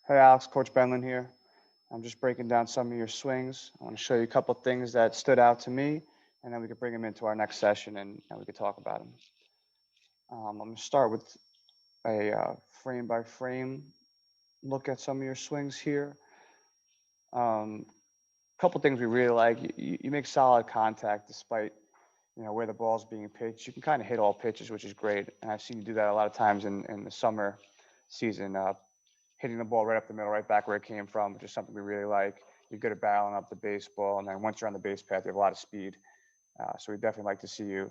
Hey Alex, Coach Benlin here. I'm just breaking down some of your swings. I want to show you a couple of things that stood out to me, and then we could bring them into our next session and we could talk about them. I'm going to start with a frame by frame look at some of your swings here. A couple things we really like. You make solid contact despite where the ball's being pitched. You can kind of hit all pitches, which is great, and I've seen you do that a lot of times in the summer season. Hitting the ball right up the middle, right back where it came from, which is something we really like. You're good at barreling up the baseball, and then once you're on the base path, you have a lot of speed. So we definitely like to see you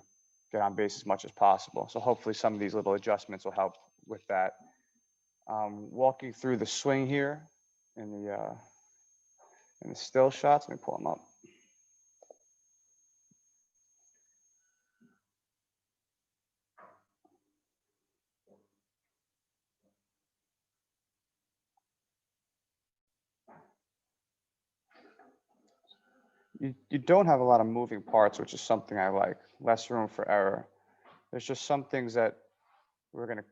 get on base as much as possible. So hopefully some of these little adjustments will help with that. Walking through the swing here in the still shots. Let me pull them up. You don't have a lot of moving parts, which is something I like. Less room for error. There's just some things that we're gonna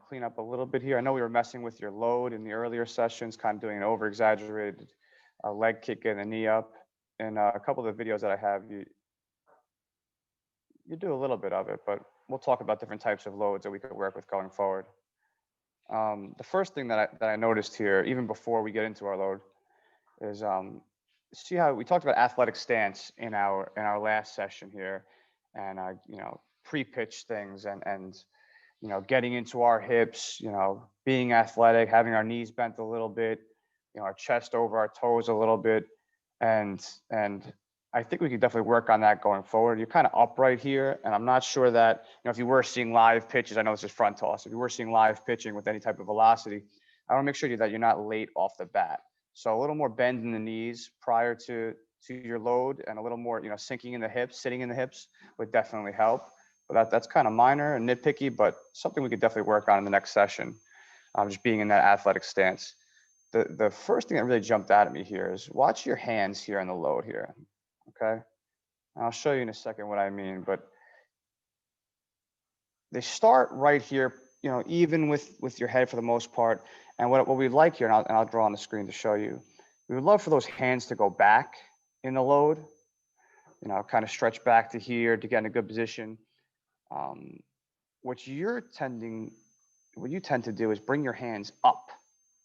clean up a little bit here. I know we were messing with your load in the earlier sessions, kind of doing an over exaggerated leg kick and a knee up. And a couple of the videos that I have, you do a little bit of it, but we'll talk about different types of loads that we could work with going forward. The first thing that I noticed here, even before we get into our load, is see how we talked about athletic stance in our last session here, and pre-pitch things and getting into our hips, being athletic, having our knees bent a little bit, our chest over our toes a little bit, and I think we could definitely work on that going forward. You're kind of upright here, and I'm not sure that, if you were seeing live pitches, I know this is front toss. If you were seeing live pitching with any type of velocity, I want to make sure that you're not late off the bat. So a little more bend in the knees prior to your load, and a little more, sinking in the hips, sitting in the hips would definitely help. But that's kind of minor and nitpicky, but something we could definitely work on in the next session. Just being in that athletic stance. The first thing that really jumped out at me here is watch your hands here on the load here. Okay, and I'll show you in a second what I mean, but they start right here, even with your head for the most part. And what we like here, and I'll draw on the screen to show you, we would love for those hands to go back in the load, kind of stretch back to here to get in a good position. What you tend to do is bring your hands up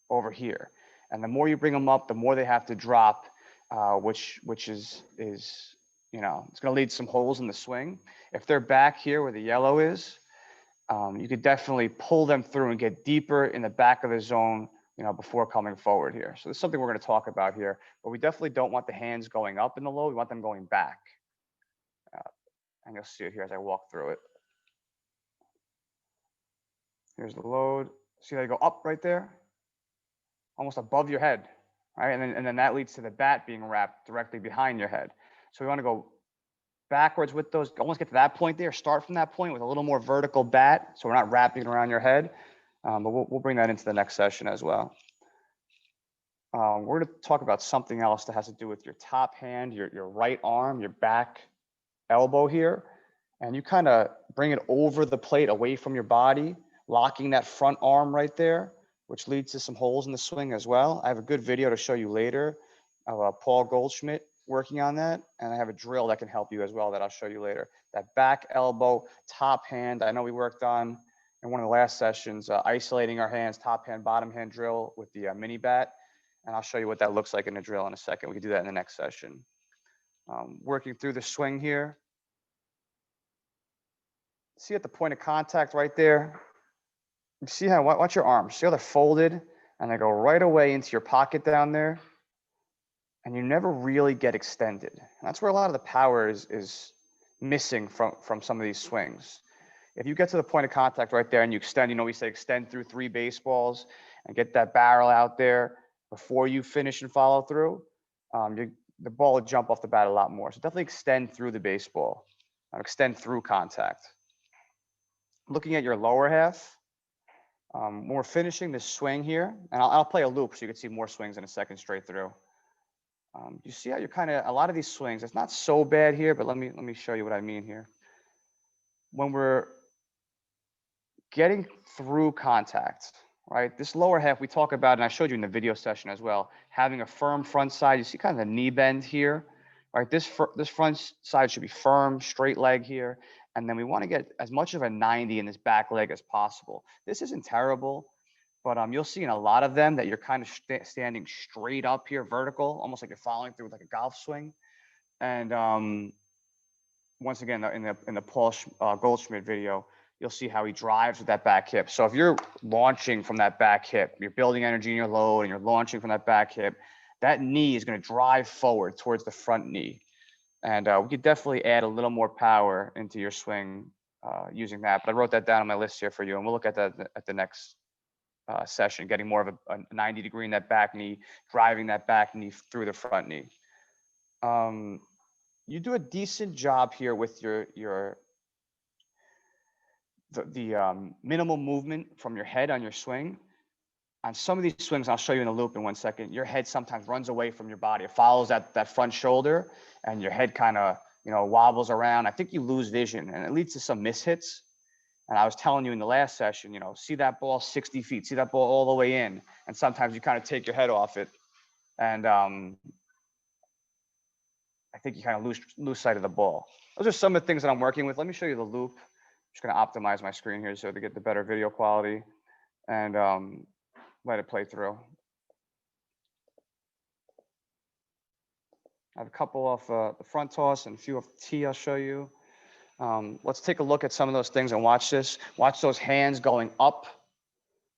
over here. And the more you bring them up, the more they have to drop, which is it's going to lead to some holes in the swing. If they're back here where the yellow is, you could definitely pull them through and get deeper in the back of the zone, before coming forward here. So this is something we're going to talk about here, but we definitely don't want the hands going up in the low. We want them going back. And you'll see it here as I walk through it. Here's the load. See how they go up right there? Almost above your head, right? And then that leads to the bat being wrapped directly behind your head. So we want to go backwards with those, almost get to that point there, start from that point with a little more vertical bat, so we're not wrapping it around your head. But we'll bring that into the next session as well. We're going to talk about something else that has to do with your top hand, your right arm, your back elbow here. And you kind of bring it over the plate away from your body, locking that front arm right there, which leads to some holes in the swing as well. I have a good video to show you later of Paul Goldschmidt working on that. And I have a drill that can help you as well that I'll show you later. That back elbow, top hand, I know we worked on in one of the last sessions, isolating our hands, top hand, bottom hand drill with the mini bat. And I'll show you what that looks like in a drill in a second. We can do that in the next session. Working through the swing here. See at the point of contact right there? You see how, watch your arms. See how they're folded and they go right away into your pocket down there? And you never really get extended. And that's where a lot of the power is missing from some of these swings. If you get to the point of contact right there and you extend, we say extend through 3 baseballs and get that barrel out there before you finish and follow through, the ball will jump off the bat a lot more. So definitely extend through the baseball, extend through contact. Looking at your lower half, when we're finishing this swing here, and I'll play a loop so you can see more swings in a second straight through. You see how you're kind of, a lot of these swings, it's not so bad here, but let me show you what I mean here. When we're getting through contact, right? This lower half we talk about, and I showed you in the video session as well, having a firm front side. You see kind of the knee bend here, right? This front side should be firm, straight leg here. And then we want to get as much of a 90 in this back leg as possible. This isn't terrible, but you'll see in a lot of them that you're kind of standing straight up here, vertical, almost like you're following through with like a golf swing. And once again, in the Paul Goldschmidt video, you'll see how he drives with that back hip. So if you're launching from that back hip, you're building energy in your load and you're launching from that back hip, that knee is going to drive forward towards the front knee. And we could definitely add a little more power into your swing using that. But I wrote that down on my list here for you, and we'll look at that at the next session, getting more of a 90 degree in that back knee, driving that back knee through the front knee. You do a decent job here with the minimal movement from your head on your swing. On some of these swings, I'll show you in the loop in 1 second, your head sometimes runs away from your body. It follows that front shoulder, and your head kind of, wobbles around. I think you lose vision, and it leads to some mishits. And I was telling you in the last session, see that ball 60 feet, see that ball all the way in, and sometimes you kind of take your head off it, and I think you kind of lose sight of the ball. Those are some of the things that I'm working with. Let me show you the loop. I'm just going to optimize my screen here so to get the better video quality, and let it play through. I have a couple of the front toss and a few of the tee I'll show you. Let's take a look at some of those things and watch this. Watch those hands going up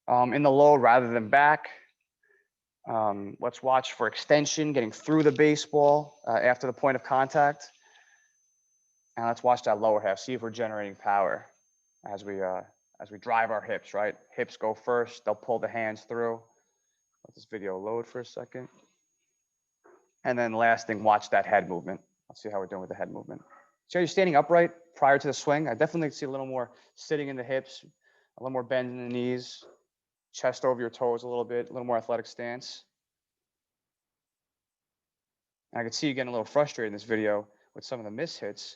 in the load rather than back. Let's watch for extension, getting through the baseball after the point of contact. And let's watch that lower half, see if we're generating power as we drive our hips, right? Hips go first, they'll pull the hands through. Let this video load for a second. And then last thing, watch that head movement. Let's see how we're doing with the head movement. So you're standing upright prior to the swing. I definitely see a little more sitting in the hips, a little more bend in the knees, chest over your toes a little bit, a little more athletic stance. And I can see you getting a little frustrated in this video with some of the mishits.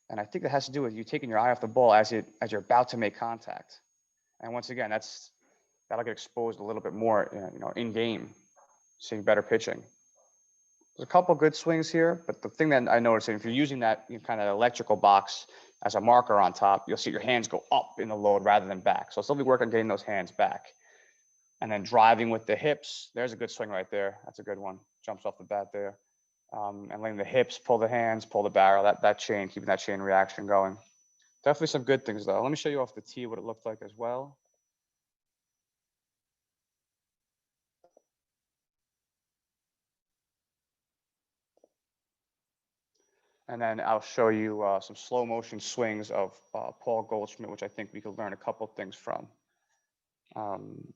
And I think that has to do with you taking your eye off the ball as you're about to make contact. And once again, that'll get exposed a little bit more, in game, seeing better pitching. There's a couple good swings here, but the thing that I noticed, if you're using that kind of electrical box as a marker on top, you'll see your hands go up in the load rather than back. So still be working on getting those hands back. And then driving with the hips. There's a good swing right there. That's a good one. Jumps off the bat there. And letting the hips pull the hands, pull the barrel, that chain, keeping that chain reaction going. Definitely some good things though. Let me show you off the tee what it looked like as well. And then I'll show you some slow motion swings of Paul Goldschmidt, which I think we could learn a couple things from. And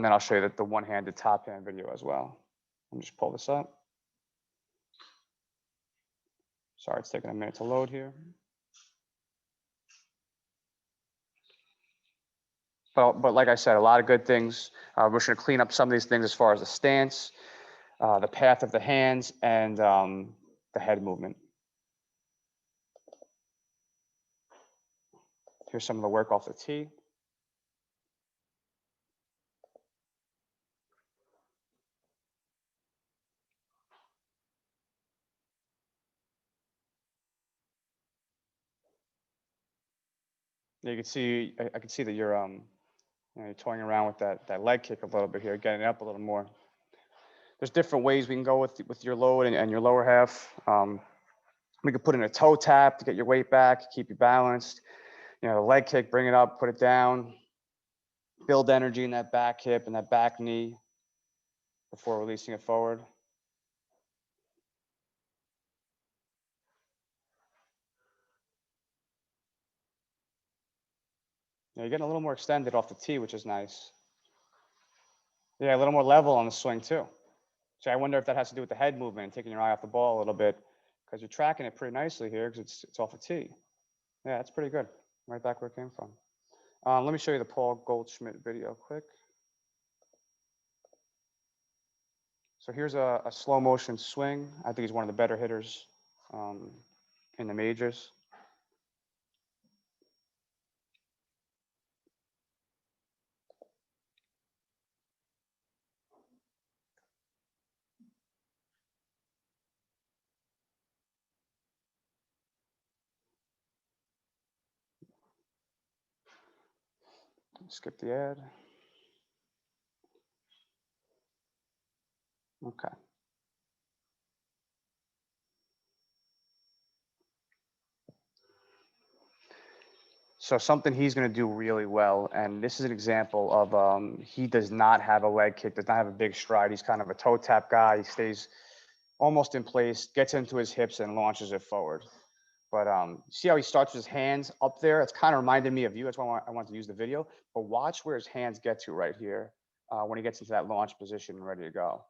then I'll show you the one-handed top hand video as well. Let me just pull this up. Sorry, it's taking a minute to load here. But like I said, a lot of good things. We're just going to clean up some of these things as far as the stance, the path of the hands, and the head movement. Here's some of the work off the tee. You can see, I can see that you're toying around with that leg kick a little bit here, getting it up a little more. There's different ways we can go with your load and your lower half. We could put in a toe tap to get your weight back, keep you balanced. The leg kick, bring it up, put it down, build energy in that back hip and that back knee before releasing it forward. You're getting a little more extended off the tee, which is nice. Yeah, a little more level on the swing too. So I wonder if that has to do with the head movement and taking your eye off the ball a little bit, because you're tracking it pretty nicely here because it's off the tee. Yeah, that's pretty good. Right back where it came from. Let me show you the Paul Goldschmidt video quick. So here's a slow motion swing. I think he's one of the better hitters in the majors. Skip the ad. Okay. So something he's going to do really well, and this is an example of he does not have a leg kick, does not have a big stride. He's kind of a toe tap guy. He stays almost in place, gets into his hips and launches it forward. But see how he starts with his hands up there? It's kind of reminded me of you. That's why I want to use the video. But watch where his hands get to right here when he gets into that launch position and ready to go.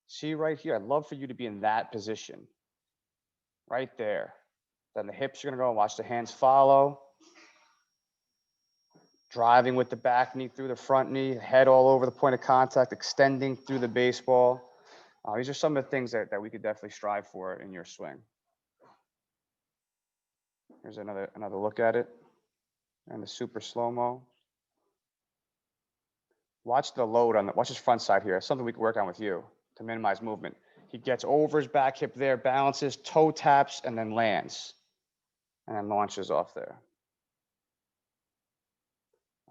See right here? I'd love for you to be in that position right there. Then the hips are going to go. Watch the hands follow. Driving with the back knee through the front knee, head all over the point of contact, extending through the baseball. These are some of the things that we could definitely strive for in your swing. Here's another look at it. And the super slow-mo. Watch the load on watch his front side here. Something we can work on with you to minimize movement. He gets over his back hip there, balances, toe taps, and then lands. And then launches off there.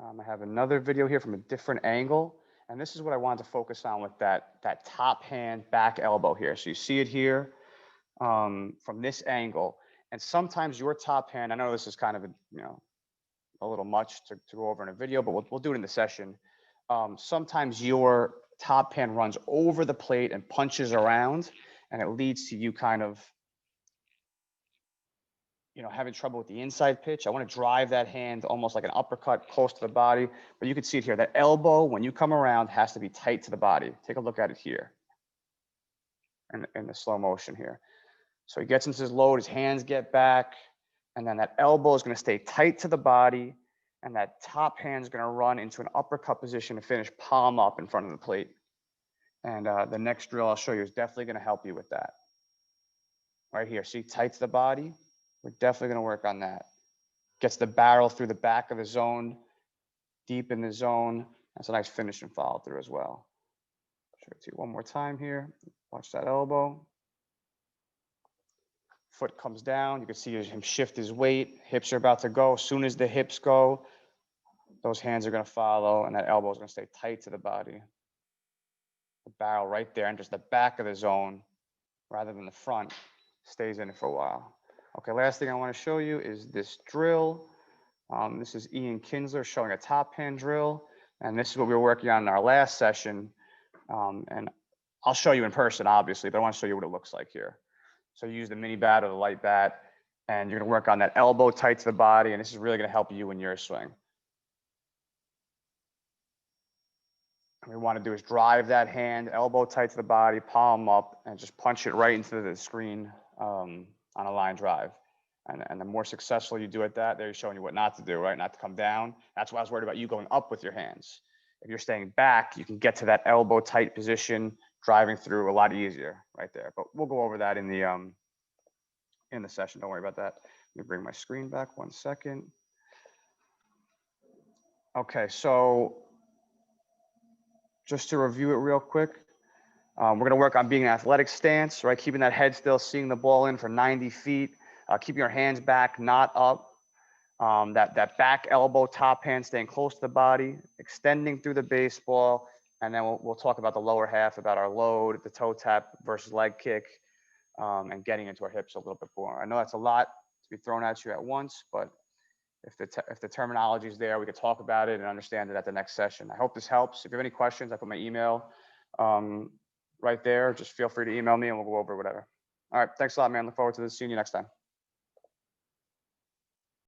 I have another video here from a different angle. And this is what I wanted to focus on with that top hand back elbow here. So you see it here from this angle. And sometimes your top hand, I know this is kind of a little much to go over in a video, but we'll do it in the session. Sometimes your top hand runs over the plate and punches around, and it leads to you kind of having trouble with the inside pitch. I want to drive that hand almost like an uppercut close to the body, but you can see it here. That elbow, when you come around, has to be tight to the body. Take a look at it here in the slow motion here. So he gets into his load, his hands get back, and then that elbow is going to stay tight to the body, and that top hand is going to run into an uppercut position to finish palm up in front of the plate. And the next drill I'll show you is definitely going to help you with that. Right here, see, tight to the body. We're definitely going to work on that. Gets the barrel through the back of the zone, deep in the zone. That's a nice finish and follow through as well. Show it to you one more time here. Watch that elbow. Foot comes down. You can see him shift his weight. Hips are about to go. As soon as the hips go, those hands are going to follow, and that elbow is going to stay tight to the body. The barrel right there enters the back of the zone rather than the front. Stays in it for a while. Okay, last thing I want to show you is this drill. This is Ian Kinsler showing a top hand drill. And this is what we were working on in our last session. And I'll show you in person, obviously, but I want to show you what it looks like here. So you use the mini bat or the light bat, and you're going to work on that elbow tight to the body. And this is really going to help you in your swing. What we want to do is drive that hand, elbow tight to the body, palm up, and just punch it right into the screen on a line drive. And the more successful you do at that, they're showing you what not to do, right? Not to come down. That's why I was worried about you going up with your hands. If you're staying back, you can get to that elbow tight position, driving through a lot easier right there. But we'll go over that in the session. Don't worry about that. Let me bring my screen back 1 second. Okay, so just to review it real quick, we're going to work on being an athletic stance, right? Keeping that head still, seeing the ball in for 90 feet, keeping your hands back, not up. That back elbow, top hand staying close to the body, extending through the baseball, and then we'll talk about the lower half, about our load, the toe tap versus leg kick, and getting into our hips a little bit more. I know that's a lot to be thrown at you at once, but if the terminology is there, we could talk about it and understand it at the next session. I hope this helps. If you have any questions, I put my email right there. Just feel free to email me and we'll go over whatever. All right. Thanks a lot, man. Look forward to seeing you next time.